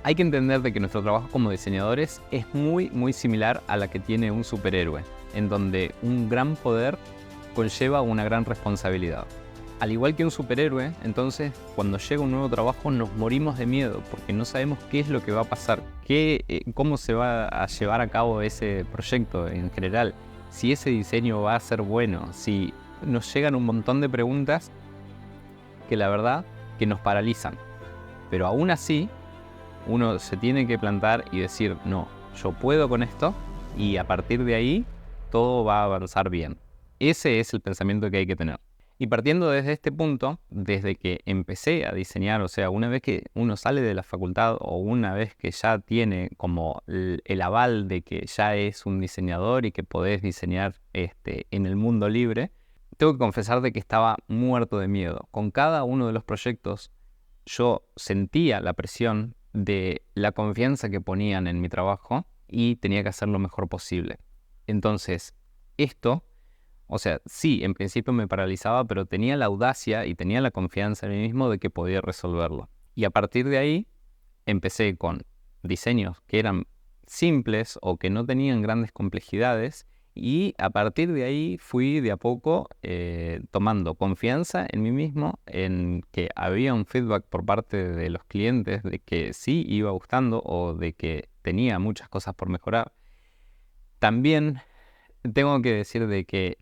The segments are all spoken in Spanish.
Hay que entender de que nuestro trabajo como diseñadores es muy similar a la que tiene un superhéroe, en donde un gran poder conlleva una gran responsabilidad. Al igual que un superhéroe, entonces, cuando llega un nuevo trabajo nos morimos de miedo porque no sabemos qué es lo que va a pasar, cómo se va a llevar a cabo ese proyecto en general, si ese diseño va a ser bueno, si nos llegan un montón de preguntas que la verdad que nos paralizan. Pero aún así, uno se tiene que plantar y decir, no, yo puedo con esto y a partir de ahí todo va a avanzar bien. Ese es el pensamiento que hay que tener. Y partiendo desde este punto, desde que empecé a diseñar, o sea, una vez que uno sale de la facultad o una vez que ya tiene como el aval de que ya es un diseñador y que podés diseñar en el mundo libre, tengo que confesar de que estaba muerto de miedo. Con cada uno de los proyectos yo sentía la presión de la confianza que ponían en mi trabajo y tenía que hacer lo mejor posible. Entonces, esto, o sea, sí, en principio me paralizaba, pero tenía la audacia y tenía la confianza en mí mismo de que podía resolverlo. Y a partir de ahí, empecé con diseños que eran simples o que no tenían grandes complejidades y a partir de ahí fui de a poco tomando confianza en mí mismo, en que había un feedback por parte de los clientes de que sí iba gustando o de que tenía muchas cosas por mejorar. También tengo que decir de que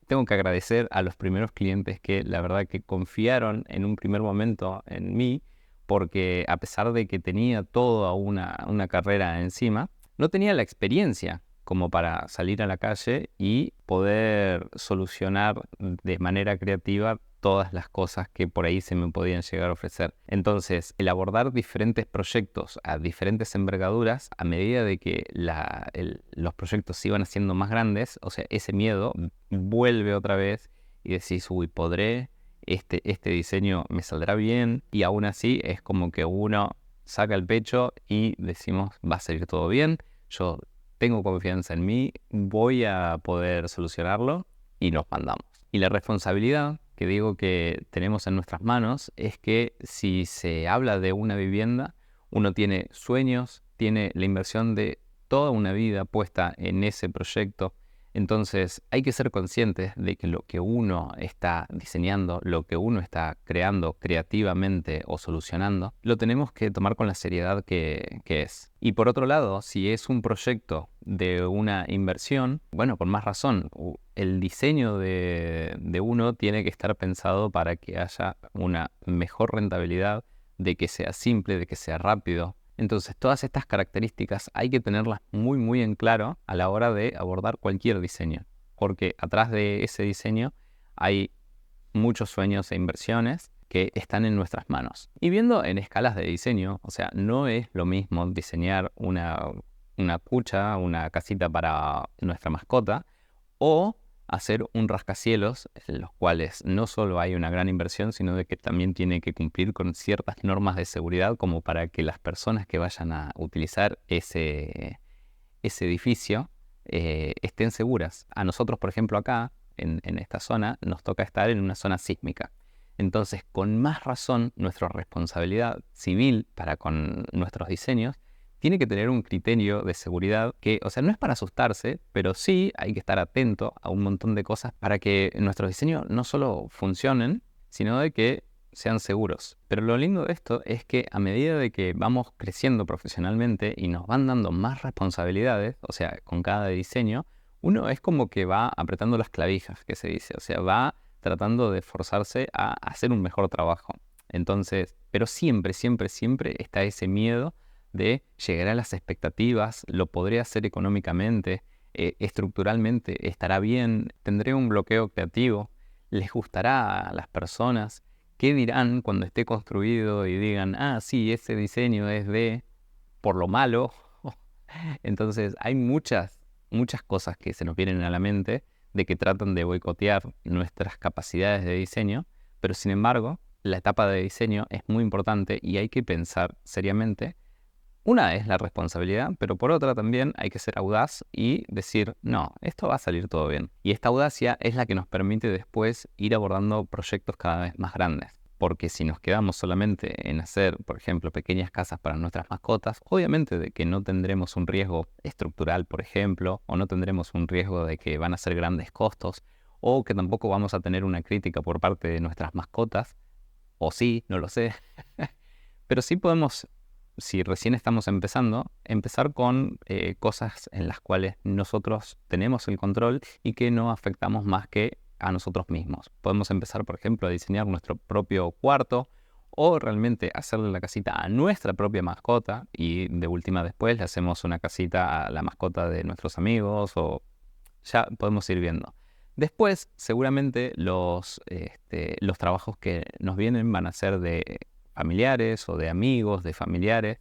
tengo que agradecer a los primeros clientes que la verdad que confiaron en un primer momento en mí, porque a pesar de que tenía toda una carrera encima, no tenía la experiencia como para salir a la calle y poder solucionar de manera creativa todas las cosas que por ahí se me podían llegar a ofrecer. Entonces, el abordar diferentes proyectos a diferentes envergaduras, a medida de que los proyectos se iban haciendo más grandes, o sea, ese miedo vuelve otra vez y decís, uy, ¿podré? Este diseño me saldrá bien, y aún así es como que uno saca el pecho y decimos, va a salir todo bien, yo tengo confianza en mí, voy a poder solucionarlo y nos mandamos. Y la responsabilidad que digo que tenemos en nuestras manos es que si se habla de una vivienda, uno tiene sueños, tiene la inversión de toda una vida puesta en ese proyecto. Entonces hay que ser conscientes de que lo que uno está diseñando, lo que uno está creando creativamente o solucionando, lo tenemos que tomar con la seriedad que es. Y por otro lado, si es un proyecto de una inversión, bueno, con más razón, el diseño de uno tiene que estar pensado para que haya una mejor rentabilidad, de que sea simple, de que sea rápido. Entonces, todas estas características hay que tenerlas muy en claro a la hora de abordar cualquier diseño, porque atrás de ese diseño hay muchos sueños e inversiones que están en nuestras manos. Y viendo en escalas de diseño, o sea, no es lo mismo diseñar una cucha, una casita para nuestra mascota, o hacer un rascacielos, en los cuales no solo hay una gran inversión, sino de que también tiene que cumplir con ciertas normas de seguridad como para que las personas que vayan a utilizar ese edificio estén seguras. A nosotros, por ejemplo, acá, en esta zona, nos toca estar en una zona sísmica. Entonces, con más razón, nuestra responsabilidad civil para con nuestros diseños tiene que tener un criterio de seguridad que, o sea, no es para asustarse, pero sí hay que estar atento a un montón de cosas para que nuestros diseños no solo funcionen, sino de que sean seguros. Pero lo lindo de esto es que a medida de que vamos creciendo profesionalmente y nos van dando más responsabilidades, o sea, con cada diseño, uno es como que va apretando las clavijas, que se dice, o sea, va tratando de esforzarse a hacer un mejor trabajo. Entonces, pero siempre está ese miedo de llegar a las expectativas, lo podré hacer económicamente, estructuralmente estará bien, tendré un bloqueo creativo, les gustará a las personas, qué dirán cuando esté construido y digan, ah, sí, ese diseño es de por lo malo. Entonces hay muchas cosas que se nos vienen a la mente de que tratan de boicotear nuestras capacidades de diseño, pero sin embargo, la etapa de diseño es muy importante y hay que pensar seriamente. Una es la responsabilidad, pero por otra también hay que ser audaz y decir, no, esto va a salir todo bien. Y esta audacia es la que nos permite después ir abordando proyectos cada vez más grandes. porque si nos quedamos solamente en hacer, por ejemplo, pequeñas casas para nuestras mascotas, obviamente de que no tendremos un riesgo estructural, por ejemplo, o no tendremos un riesgo de que van a ser grandes costos, o que tampoco vamos a tener una crítica por parte de nuestras mascotas, o sí, no lo sé. Pero sí podemos, si recién estamos empezando, empezar con cosas en las cuales nosotros tenemos el control y que no afectamos más que a nosotros mismos. Podemos empezar, por ejemplo, a diseñar nuestro propio cuarto o realmente hacerle la casita a nuestra propia mascota y de última después le hacemos una casita a la mascota de nuestros amigos o ya podemos ir viendo. Después, seguramente los trabajos que nos vienen van a ser de familiares o de amigos, de familiares,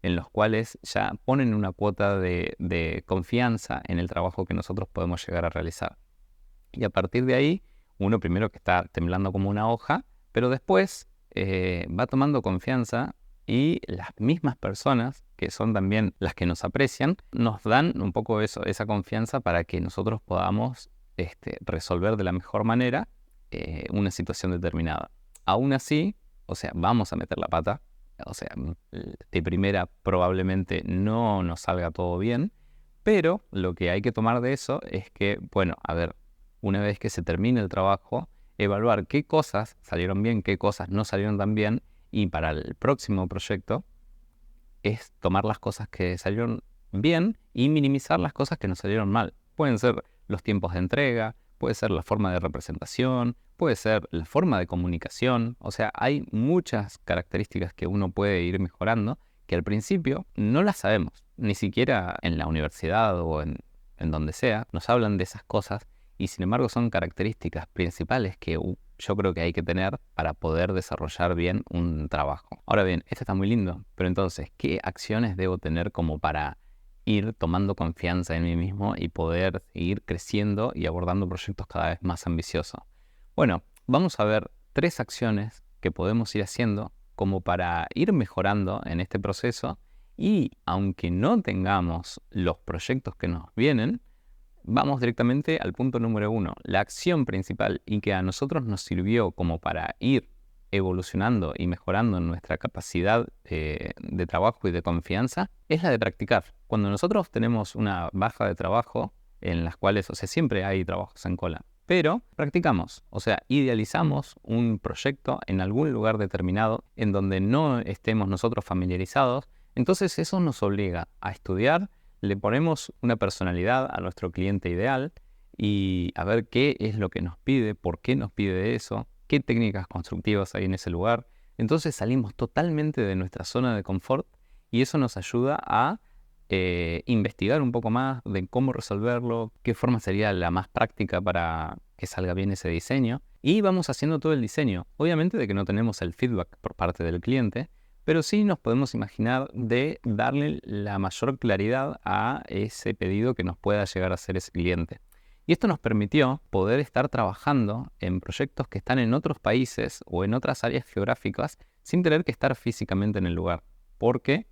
en los cuales ya ponen una cuota de confianza en el trabajo que nosotros podemos llegar a realizar. Y a partir de ahí, uno primero que está temblando como una hoja, pero después va tomando confianza y las mismas personas, que son también las que nos aprecian, nos dan un poco esa confianza para que nosotros podamos resolver de la mejor manera una situación determinada. Aún así, o sea, vamos a meter la pata, o sea, de primera probablemente no nos salga todo bien, pero lo que hay que tomar de eso es que, bueno, a ver, una vez que se termine el trabajo, evaluar qué cosas salieron bien, qué cosas no salieron tan bien, y para el próximo proyecto es tomar las cosas que salieron bien y minimizar las cosas que nos salieron mal. Pueden ser los tiempos de entrega, puede ser la forma de representación, puede ser la forma de comunicación. O sea, hay muchas características que uno puede ir mejorando que al principio no las sabemos. Ni siquiera en la universidad o en donde sea nos hablan de esas cosas y sin embargo son características principales que yo creo que hay que tener para poder desarrollar bien un trabajo. Ahora bien, esto está muy lindo, pero entonces, ¿qué acciones debo tener como para ir tomando confianza en mí mismo y poder seguir creciendo y abordando proyectos cada vez más ambiciosos? Bueno, vamos a ver 3 acciones que podemos ir haciendo como para ir mejorando en este proceso y aunque no tengamos los proyectos que nos vienen, vamos directamente al punto número 1. La acción principal y que a nosotros nos sirvió como para ir evolucionando y mejorando nuestra capacidad de trabajo y de confianza es la de practicar. Cuando nosotros tenemos una baja de trabajo, en las cuales, o sea, siempre hay trabajos en cola, pero practicamos, o sea, idealizamos un proyecto en algún lugar determinado en donde no estemos nosotros familiarizados, entonces eso nos obliga a estudiar, le ponemos una personalidad a nuestro cliente ideal y a ver qué es lo que nos pide, por qué nos pide eso, qué técnicas constructivas hay en ese lugar. Entonces salimos totalmente de nuestra zona de confort y eso nos ayuda a investigar un poco más de cómo resolverlo, qué forma sería la más práctica para que salga bien ese diseño. Y vamos haciendo todo el diseño. Obviamente de que no tenemos el feedback por parte del cliente, pero sí nos podemos imaginar de darle la mayor claridad a ese pedido que nos pueda llegar a hacer ese cliente. Y esto nos permitió poder estar trabajando en proyectos que están en otros países o en otras áreas geográficas sin tener que estar físicamente en el lugar. Porque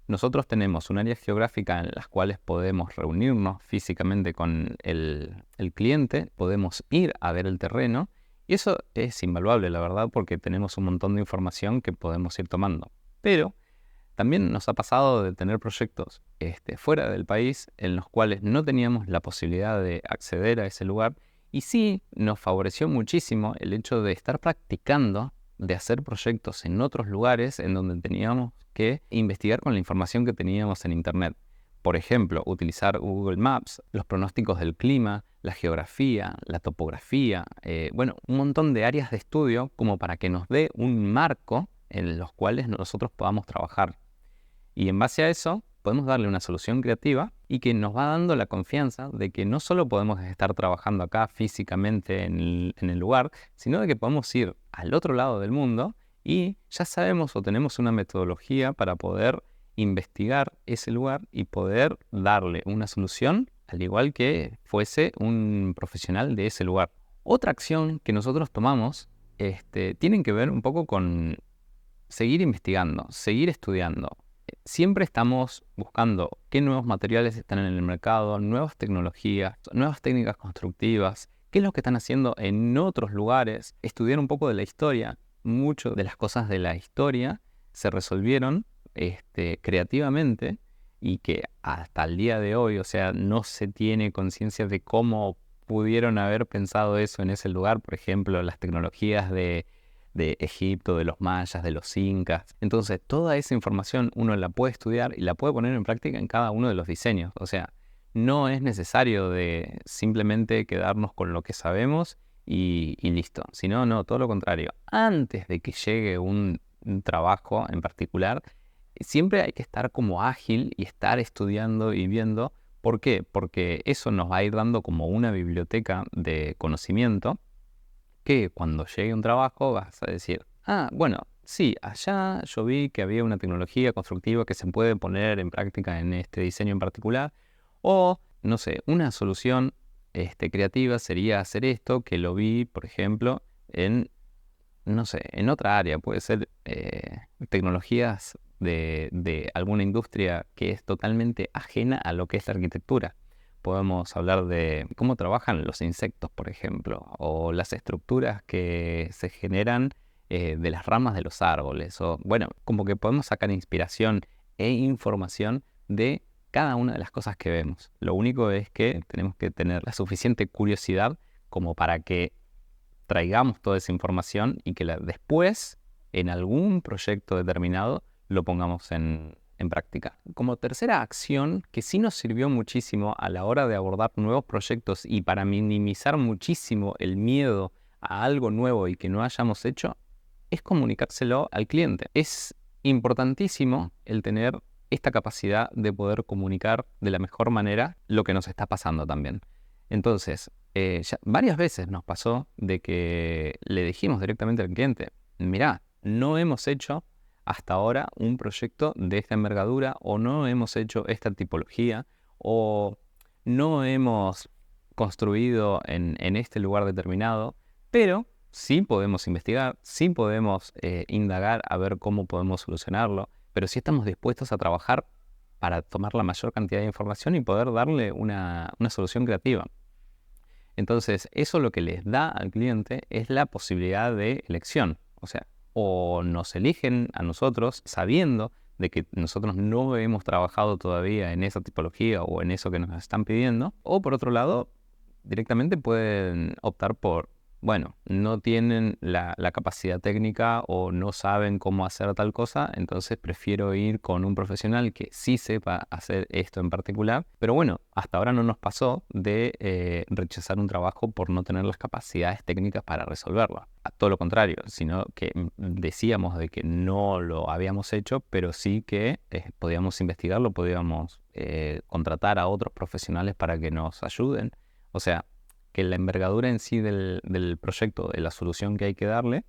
nosotros tenemos un área geográfica en las cuales podemos reunirnos físicamente con el cliente, podemos ir a ver el terreno. Y eso es invaluable, la verdad, porque tenemos un montón de información que podemos ir tomando. Pero también nos ha pasado de tener proyectos fuera del país en los cuales no teníamos la posibilidad de acceder a ese lugar y sí nos favoreció muchísimo el hecho de estar practicando, de hacer proyectos en otros lugares en donde teníamos que investigar con la información que teníamos en Internet. Por ejemplo, utilizar Google Maps, los pronósticos del clima, la geografía, la topografía, un montón de áreas de estudio como para que nos dé un marco en los cuales nosotros podamos trabajar. Y en base a eso, podemos darle una solución creativa y que nos va dando la confianza de que no solo podemos estar trabajando acá físicamente en el lugar, sino de que podemos ir al otro lado del mundo y ya sabemos o tenemos una metodología para poder investigar ese lugar y poder darle una solución al igual que fuese un profesional de ese lugar. Otra acción que nosotros tomamos tienen que ver un poco con seguir investigando, seguir estudiando. Siempre estamos buscando qué nuevos materiales están en el mercado, nuevas tecnologías, nuevas técnicas constructivas, qué es lo que están haciendo en otros lugares, estudiar un poco de la historia. muchas de las cosas de la historia se resolvieron creativamente y que hasta el día de hoy, o sea, no se tiene conciencia de cómo pudieron haber pensado eso en ese lugar, por ejemplo, las tecnologías de Egipto, de los mayas, de los incas. Entonces, toda esa información uno la puede estudiar y la puede poner en práctica en cada uno de los diseños. O sea, no es necesario de simplemente quedarnos con lo que sabemos y listo. Sino, no, todo lo contrario. Antes de que llegue un trabajo en particular, siempre hay que estar como ágil y estar estudiando y viendo. ¿Por qué? Porque eso nos va a ir dando como una biblioteca de conocimiento que cuando llegue un trabajo vas a decir, bueno, sí, allá yo vi que había una tecnología constructiva que se puede poner en práctica en este diseño en particular, o, no sé, una solución creativa sería hacer esto, que lo vi, por ejemplo, en, no sé, en otra área, puede ser tecnologías de alguna industria que es totalmente ajena a lo que es la arquitectura. Podemos hablar de cómo trabajan los insectos, por ejemplo, o las estructuras que se generan de las ramas de los árboles. O, bueno, como que podemos sacar inspiración e información de cada una de las cosas que vemos. Lo único es que tenemos que tener la suficiente curiosidad como para que traigamos toda esa información y que después, en algún proyecto determinado, lo pongamos en práctica. Como tercera acción que sí nos sirvió muchísimo a la hora de abordar nuevos proyectos y para minimizar muchísimo el miedo a algo nuevo y que no hayamos hecho, es comunicárselo al cliente. Es importantísimo el tener esta capacidad de poder comunicar de la mejor manera lo que nos está pasando también. Entonces, ya varias veces nos pasó de que le dijimos directamente al cliente, mirá, no hemos hecho hasta ahora un proyecto de esta envergadura, o no hemos hecho esta tipología, o no hemos construido en este lugar determinado, pero sí podemos investigar, sí podemos indagar a ver cómo podemos solucionarlo, pero sí estamos dispuestos a trabajar para tomar la mayor cantidad de información y poder darle una solución creativa. Entonces, eso lo que les da al cliente es la posibilidad de elección. O sea, o nos eligen a nosotros sabiendo de que nosotros no hemos trabajado todavía en esa tipología o en eso que nos están pidiendo, o por otro lado, directamente pueden optar por, bueno, no tienen la capacidad técnica o no saben cómo hacer tal cosa, entonces prefiero ir con un profesional que sí sepa hacer esto en particular. Pero bueno, hasta ahora no nos pasó de rechazar un trabajo por no tener las capacidades técnicas para resolverlo. A todo lo contrario, sino que decíamos de que no lo habíamos hecho, pero sí que podíamos investigarlo, podíamos contratar a otros profesionales para que nos ayuden. O sea, que la envergadura en sí del proyecto, de la solución que hay que darle,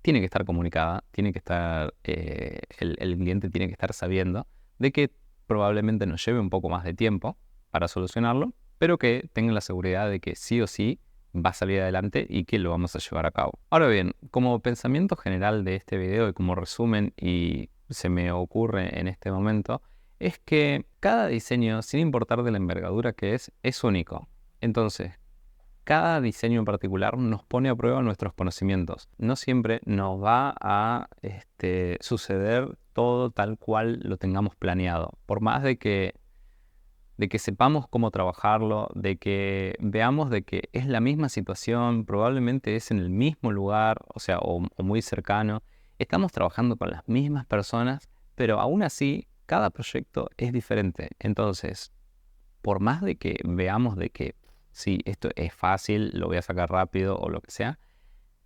tiene que estar comunicada, tiene que estar, el cliente tiene que estar sabiendo de que probablemente nos lleve un poco más de tiempo para solucionarlo, pero que tengan la seguridad de que sí o sí va a salir adelante y que lo vamos a llevar a cabo. Ahora bien, como pensamiento general de este video y como resumen, y se me ocurre en este momento, es que cada diseño, sin importar de la envergadura que es único. Entonces, cada diseño en particular nos pone a prueba nuestros conocimientos. No siempre nos va a suceder todo tal cual lo tengamos planeado. Por más de que sepamos cómo trabajarlo, de que veamos de que es la misma situación, probablemente es en el mismo lugar, o sea, o muy cercano, estamos trabajando con las mismas personas, pero aún así, cada proyecto es diferente. Entonces, por más de que veamos de que sí, esto es fácil, lo voy a sacar rápido o lo que sea,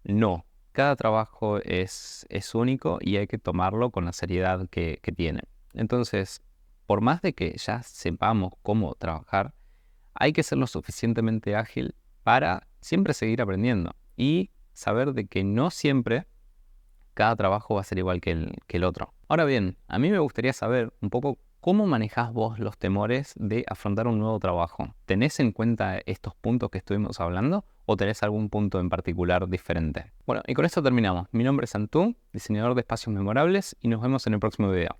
no. Cada trabajo es único y hay que tomarlo con la seriedad que tiene. Entonces, por más de que ya sepamos cómo trabajar, hay que ser lo suficientemente ágil para siempre seguir aprendiendo y saber de que no siempre cada trabajo va a ser igual que el otro. Ahora bien, a mí me gustaría saber un poco cómo manejás vos los temores de afrontar un nuevo trabajo. ¿Tenés en cuenta estos puntos que estuvimos hablando o tenés algún punto en particular diferente? Bueno, y con esto terminamos. Mi nombre es Antú, diseñador de espacios memorables, y nos vemos en el próximo video.